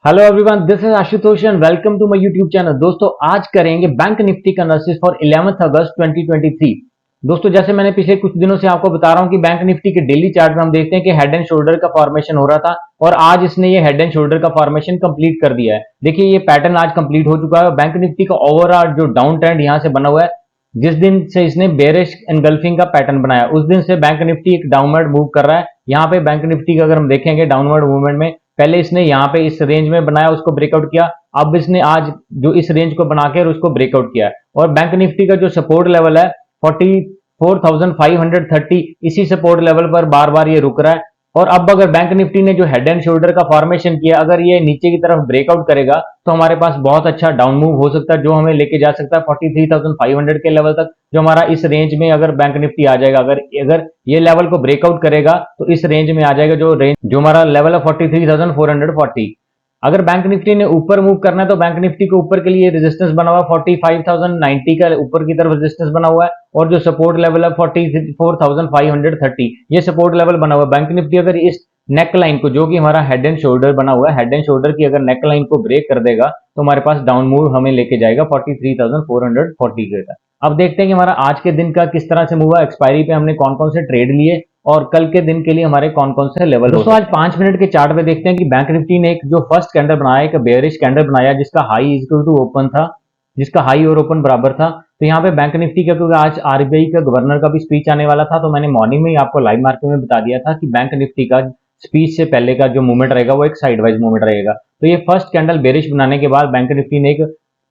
Hello everyone, this is Ashutosh and welcome to my YouTube channel. दोस्तों, आज करेंगे bank Nifty का एनालिसिस फॉर 11 अगस्त 2023। दोस्तों, जैसे मैंने पिछले कुछ दिनों से आपको बता रहा हूं कि बैंक निफ्टी के डेली चार्ट में हम देखते हैं कि हेड एंड शोल्डर का फॉर्मेशन हो रहा था और आज इसने ये हेड एंड शोल्डर का फॉर्मेशन कंप्लीट कर दिया है। देखिए, ये पैटर्न आज कंप्लीट हो चुका है। बैंक निफ्टी का ओवरऑल जो डाउन ट्रेंड यहां से बना हुआ है, जिस दिन से इसने बेरिश एनगल्फिंग का पैटर्न बनाया उस दिन से बैंक निफ्टी एक डाउनवर्ड मूव कर रहा है। यहाँ पे बैंक निफ्टी का अगर हम देखेंगे डाउनवर्ड मूवमेंट में, पहले इसने यहाँ पे इस रेंज में बनाया, उसको ब्रेकआउट किया। अब इसने आज जो इस रेंज को बना के और उसको ब्रेकआउट किया है। और बैंक निफ्टी का जो सपोर्ट लेवल है 44,530, इसी सपोर्ट लेवल पर बार बार ये रुक रहा है। और अब अगर बैंक निफ्टी ने जो हेड एंड शोल्डर का फॉर्मेशन किया, अगर ये नीचे की तरफ ब्रेकआउट करेगा तो हमारे पास बहुत अच्छा डाउन मूव हो सकता है, जो हमें लेके जा सकता है 43,500 के लेवल तक, जो हमारा इस रेंज में अगर बैंक निफ्टी आ जाएगा। अगर अगर ये लेवल को ब्रेकआउट करेगा तो इस रेंज में आ जाएगा, जो हमारा लेवल है 43,440। अगर बैंक निफ्टी ने ऊपर मूव करना है तो बैंक निफ्टी को ऊपर के लिए रेजिस्टेंस बना हुआ है 45,090 का, ऊपर की तरफ रेजिस्टेंस बना हुआ है। और जो सपोर्ट लेवल है 44,530, ये सपोर्ट लेवल बना हुआ है। बैंक निफ्टी अगर इस नेक लाइन को, जो कि हमारा हेड एंड शोल्डर बना हुआ है, हेड एंड शोल्डर की अगर नेक लाइन को ब्रेक कर देगा तो हमारे पास डाउन मूव हमें लेके जाएगा 43,440 के तक। अब देखते हैं कि हमारा आज के दिन का किस तरह से मूव है। एक्सपायरी पे हमने कौन कौन से ट्रेड लिए और कल के दिन के लिए हमारे कौन कौन से लेवल। दोस्तों, आज 5 मिनट के चार्ट पे देखते हैं कि बैंक निफ्टी ने एक जो फर्स्ट कैंडल बनाया, एक बेयरिश कैंडल बनाया, जिसका हाई इक्वल टू ओपन था, जिसका हाई और ओपन बराबर था। तो यहाँ पे बैंक निफ्टी का, क्योंकि आज आरबीआई का गवर्नर का भी स्पीच आने वाला था, तो मैंने मॉर्निंग में ही आपको लाइव मार्केट में बता दिया था कि बैंक निफ्टी का स्पीच से पहले का जो मूवमेंट रहेगा वो एक साइडवाइज मूवमेंट रहेगा। तो ये फर्स्ट कैंडल बेरिश बनाने के बाद बैंक निफ्टी ने एक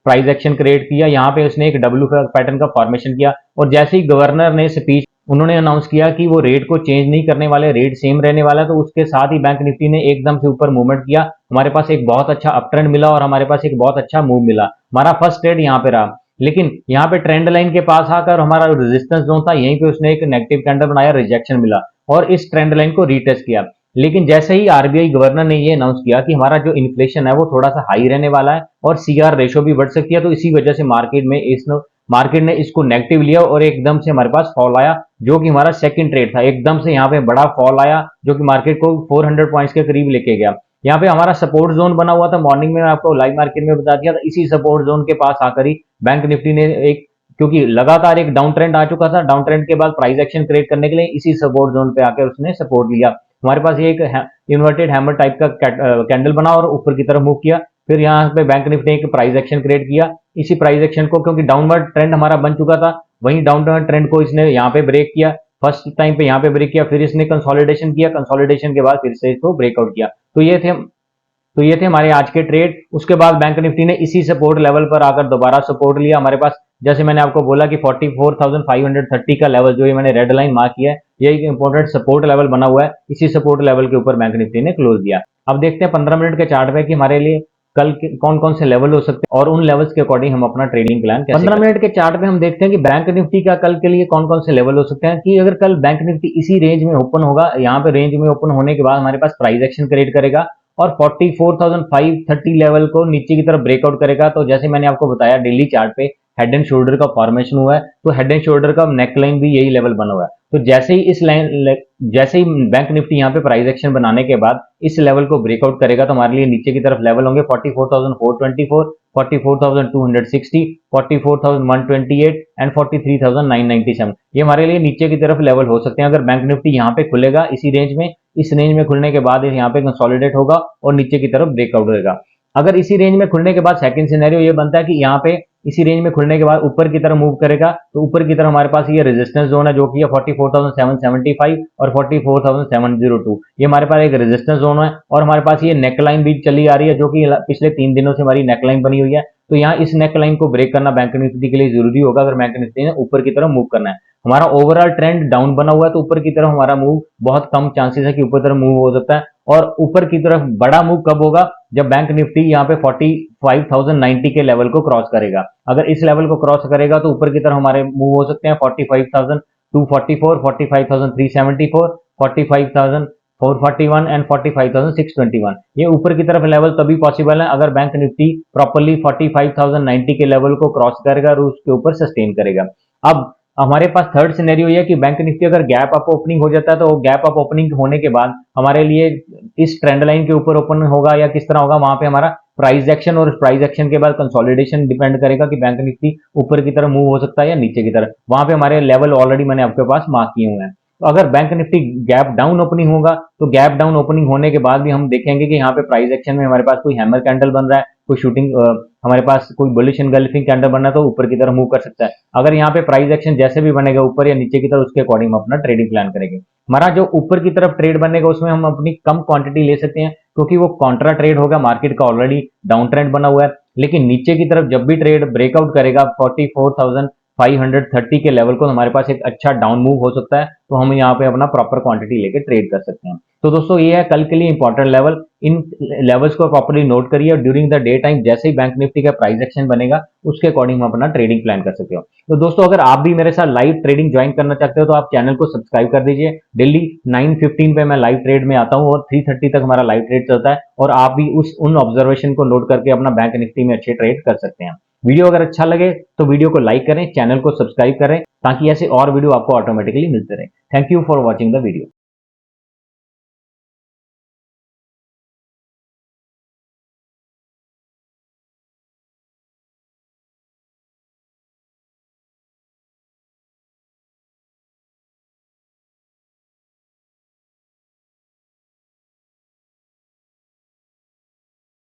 प्राइस एक्शन क्रिएट किया। यहाँ पे उसने एक डब्ल्यू पैटर्न का फॉर्मेशन किया और जैसे ही गवर्नर ने स्पीच, उन्होंने अनाउंस किया कि वो रेट को चेंज नहीं करने वाले, रेट सेम रहने वाला है, तो उसके साथ ही बैंक निफ्टी ने एकदम से ऊपर मूवमेंट किया। हमारे पास एक बहुत अच्छा अप ट्रेंड मिला और हमारे पास एक बहुत अच्छा मूव मिला। हमारा फर्स्ट ट्रेड यहाँ पे रहा, लेकिन यहाँ पे ट्रेंड लाइन के पास आकर हमारा रेजिस्टेंस जोन था, यहीं पे उसने एक नेगेटिव कैंडल बनाया, रिजेक्शन मिला और इस ट्रेंड लाइन को रीटेस्ट किया। लेकिन जैसे ही आरबीआई गवर्नर ने ये अनाउंस किया कि हमारा जो इन्फ्लेशन है वो थोड़ा सा हाई रहने वाला है और सीआर रेशो भी बढ़ सकती है, तो इसी वजह से मार्केट ने इसको नेगेटिव लिया और एकदम से हमारे पास फॉल आया, जो कि हमारा सेकंड ट्रेड था। एकदम से यहाँ पे बड़ा फॉल आया जो कि मार्केट को 400 पॉइंट्स के करीब लेके गया। यहाँ पे हमारा सपोर्ट जोन बना हुआ था, मॉर्निंग में आपको लाइव मार्केट में बता दिया था। इसी सपोर्ट जोन के पास आकर ही बैंक निफ्टी ने एक, क्योंकि लगातार एक डाउन ट्रेंड आ चुका था, डाउन ट्रेंड के बाद प्राइस एक्शन क्रिएट करने के लिए इसी सपोर्ट जोन पे आकर उसने सपोर्ट लिया। हमारे पास ये एक इन्वर्टेड हैमर टाइप का कैंडल बना और ऊपर की तरफ मूव किया। फिर यहाँ पे बैंक निफ्टी ने एक प्राइस एक्शन क्रिएट किया। इसी प्राइस एक्शन को, क्योंकि डाउनवर्ड ट्रेंड हमारा बन चुका था, वहीं डाउनवर्ड ट्रेंड को इसने यहाँ पे ब्रेक किया। फर्स्ट टाइम पे यहाँ पे ब्रेक किया, फिर इसने कंसोलिडेशन किया, कंसोलिडेशन के बाद फिर से इसको ब्रेकआउट किया। तो ये थे हमारे आज के ट्रेड। उसके बाद बैंक निफ्टी ने इसी सपोर्ट लेवल पर आकर दोबारा सपोर्ट लिया। हमारे पास, जैसे मैंने आपको बोला कि 44,530 का लेवल, जो ये मैंने रेड लाइन मार्क किया है, ये एक इंपॉर्टेंट सपोर्ट लेवल बना हुआ है। इसी सपोर्ट लेवल के ऊपर बैंक निफ्टी ने क्लोज दिया। अब देखते हैं 15 मिनट के चार्ट पे कि हमारे लिए कल के कौन कौन से लेवल हो सकते हैं और उन लेवल्स के अकॉर्डिंग हम अपना ट्रेडिंग प्लान कैसे 15 मिनट के चार्ट पे हम देखते हैं कि बैंक निफ्टी का कल के लिए कौन कौन से लेवल हो सकते हैं। कि अगर कल बैंक निफ्टी इसी रेंज में ओपन होगा, यहाँ पे रेंज में ओपन होने के बाद हमारे पास प्राइस एक्शन क्रिएट करेगा और 44,530 लेवल को नीचे की तरफ ब्रेकआउट करेगा, तो जैसे मैंने आपको बताया डेली चार्ट पे हेड एंड शोल्डर का फॉर्मेशन हुआ है, तो हेड एंड शोल्डर का नेक लाइन भी यही लेवल बना हुआ है। तो जैसे ही बैंक निफ्टी यहाँ पे प्राइस एक्शन बनाने के बाद इस लेवल को ब्रेकआउट करेगा, तो हमारे लिए नीचे की तरफ लेवल होंगे 44,424, 44,260, 44,128 एंड 43,997। ये हमारे लिए नीचे की तरफ लेवल हो सकते हैं। अगर बैंक निफ्टी यहाँ पे खुलेगा इस रेंज में खुलने के बाद यहाँ पे कंसोलिडेट होगा और नीचे की तरफ ब्रेकआउट होगा। अगर इसी रेंज में खुलने के बाद सेकंड सिनेरियो ये बनता है कि यहाँ पे इसी रेंज में खुलने के बाद ऊपर की तरफ मूव करेगा, तो ऊपर की तरफ हमारे पास ये रेजिस्टेंस जोन है, जो कि है 44,775 और 44,702। ये हमारे पास एक रेजिस्टेंस जोन है और हमारे पास ये नेकलाइन भी चली आ रही है, जो कि पिछले 3 दिनों से हमारी नेकलाइन बनी हुई है। तो यहाँ इस नेकलाइन को ब्रेक करना बैंक निफ्टी के लिए जरूरी होगा, अगर बैंक निफ्टी ने ऊपर की तरफ मूव करना है। हमारा ओवरऑल ट्रेंड डाउन बना हुआ है, तो ऊपर की तरफ हमारा मूव बहुत कम चांसेस है कि ऊपर तरफ मूव हो सकता है। और ऊपर की तरफ बड़ा मूव कब होगा, जब बैंक निफ्टी यहाँ पे 45,090 के लेवल को क्रॉस करेगा। अगर इस लेवल को क्रॉस करेगा तो ऊपर की तरफ हमारे मूव हो सकते हैं 45,244, 45,374, 45,441 एंड 45,621। ये ऊपर की तरफ लेवल तभी पॉसिबल है अगर बैंक निफ्टी प्रॉपरली 45,090 के लेवल को क्रॉस करेगा और उसके ऊपर सस्टेन करेगा। अब हमारे पास थर्ड सिनेरियो ये है कि बैंक निफ्टी अगर गैप अप ओपनिंग हो जाता है तो गैप अप ओपनिंग होने के बाद हमारे लिए इस ट्रेंड लाइन के ऊपर ओपन होगा या किस तरह होगा, वहां पे हमारा प्राइस एक्शन और प्राइस एक्शन के बाद कंसोलिडेशन डिपेंड करेगा कि बैंक निफ्टी ऊपर की तरफ मूव हो सकता है या नीचे की तरफ। वहां पे हमारे लेवल ऑलरेडी मैंने आपके पास मार्क किए हुए हैं। तो अगर bank Nifty gap down opening होगा तो गैप डाउन ओपनिंग होने के बाद भी हम देखेंगे कि यहाँ पे प्राइस एक्शन में हमारे पास कोई हैमर कैंडल बन रहा है, कोई शूटिंग हमारे पास कोई बुलिश एनगल्फिंग कैंडल बनना है तो ऊपर की तरफ मूव कर सकता है। अगर यहाँ पे प्राइस एक्शन जैसे भी बनेगा ऊपर या नीचे की तरफ, उसके अकॉर्डिंग हम अपना ट्रेडिंग प्लान करेंगे। हमारा जो ऊपर की तरफ ट्रेड बनेगा उसमें हम अपनी कम क्वांटिटी ले सकते हैं क्योंकि वो कॉन्ट्रा ट्रेड होगा, मार्केट का ऑलरेडी डाउन ट्रेंड बना हुआ है। लेकिन नीचे की तरफ जब भी ट्रेड ब्रेकआउट करेगा 44,530 के लेवल को, तो हमारे पास एक अच्छा डाउन मूव हो सकता है, तो हम यहाँ पे अपना प्रॉपर क्वांटिटी लेके ट्रेड कर सकते हैं। तो दोस्तों ये है कल के लिए इंपॉर्टेंट लेवल। इन लेवल्स को प्रॉपर्ली नोट करिए और ड्यूरिंग द डे टाइम जैसे ही बैंक निफ्टी का प्राइस एक्शन बनेगा उसके अकॉर्डिंग हम अपना ट्रेडिंग प्लान कर सकते हो। तो दोस्तों अगर आप भी मेरे साथ लाइव ट्रेडिंग ज्वाइन करना चाहते हो तो आप चैनल को सब्सक्राइब कर दीजिए। डेली 9:15 पे मैं लाइव ट्रेड में आता हूँ और 3:30 तक हमारा लाइव ट्रेड चलता है और आप भी उन ऑब्जर्वेशन को नोट करके अपना बैंक निफ्टी में अच्छे ट्रेड कर सकते हैं। वीडियो अगर अच्छा लगे तो वीडियो को लाइक करें, चैनल को सब्सक्राइब करें ताकि ऐसे और वीडियो आपको ऑटोमेटिकली मिलते रहे। Thank you for watching the video.